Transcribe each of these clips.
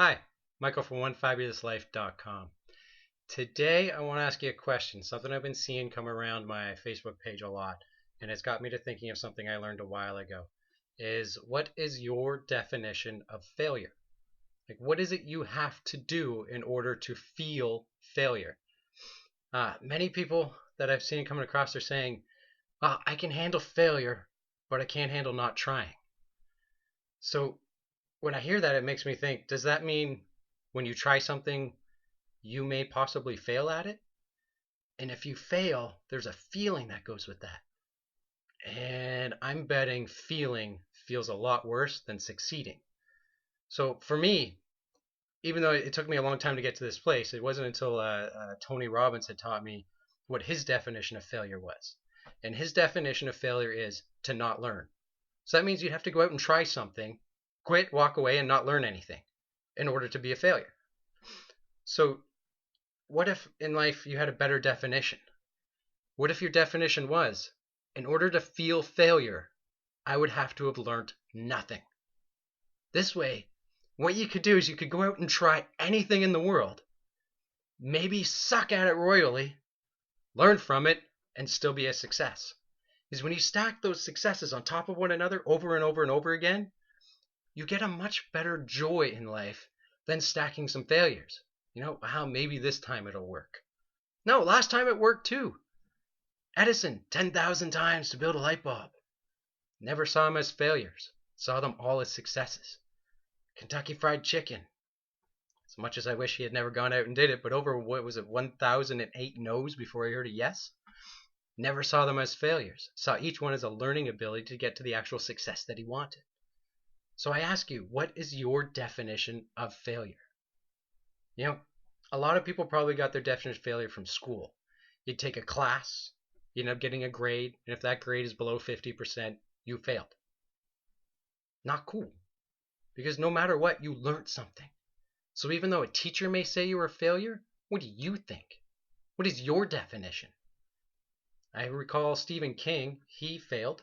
Hi, Michael from OneFabulousLife.TV. Today, I want to ask you a question, something I've been seeing come around my Facebook page a lot, and it's got me to thinking of something I learned a while ago. What is your definition of failure? Like, what is it you have to do in order to feel failure? Many people that I've seen coming across are saying, I can handle failure, but I can't handle not trying. So when I hear that, it makes me think, does that mean when you try something, you may possibly fail at it? And if you fail, there's a feeling that goes with that. And I'm betting feeling feels a lot worse than succeeding. So for me, even though it took me a long time to get to this place, it wasn't until Tony Robbins had taught me what his definition of failure was. And his definition of failure is to not learn. So that means you have to go out and try something, quit, walk away, and not learn anything in order to be a failure. So what if in life you had a better definition? What if your definition was, in order to feel failure, I would have to have learned nothing? This way, what you could do is you could go out and try anything in the world, maybe suck at it royally, learn from it, and still be a success. Because when you stack those successes on top of one another over and over and over again, you get a much better joy in life than stacking some failures. Maybe this time it'll work. No, last time it worked too. Edison, 10,000 times to build a light bulb. Never saw them as failures. Saw them all as successes. Kentucky Fried Chicken. As much as I wish he had never gone out and did it, but over, 1,008 no's before he heard a yes? Never saw them as failures. Saw each one as a learning ability to get to the actual success that he wanted. So I ask you, what is your definition of failure? A lot of people probably got their definition of failure from school. You'd take a class, you end up getting a grade, and if that grade is below 50%, you failed. Not cool. Because no matter what, you learned something. So even though a teacher may say you're a failure, what do you think? What is your definition? I recall Stephen King, he failed.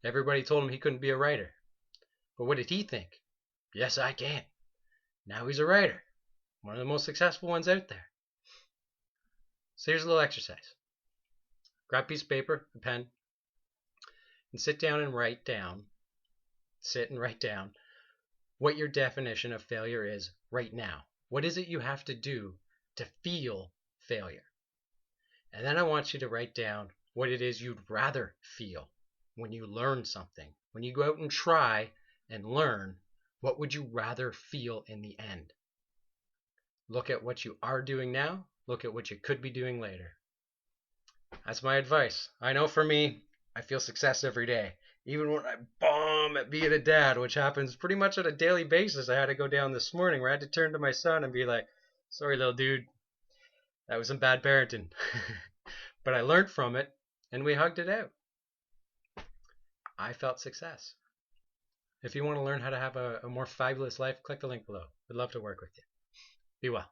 Everybody told him he couldn't be a writer. But what did he think? Yes, I can. Now he's a writer. One of the most successful ones out there. So here's a little exercise. Grab a piece of paper, a pen, and sit and write down what your definition of failure is right now. What is it you have to do to feel failure? And then I want you to write down what it is you'd rather feel when you learn something. When you go out and try and learn, what would you rather feel in the end? Look at what you are doing now. Look at what you could be doing later. That's my advice. I know for me, I feel success every day. Even when I bomb at being a dad, which happens pretty much on a daily basis. I had to go down this morning where I had to turn to my son and be like, sorry, little dude, that was some bad parenting. But I learned from it and we hugged it out. I felt success. If you want to learn how to have a more fabulous life, click the link below. I'd love to work with you. Be well.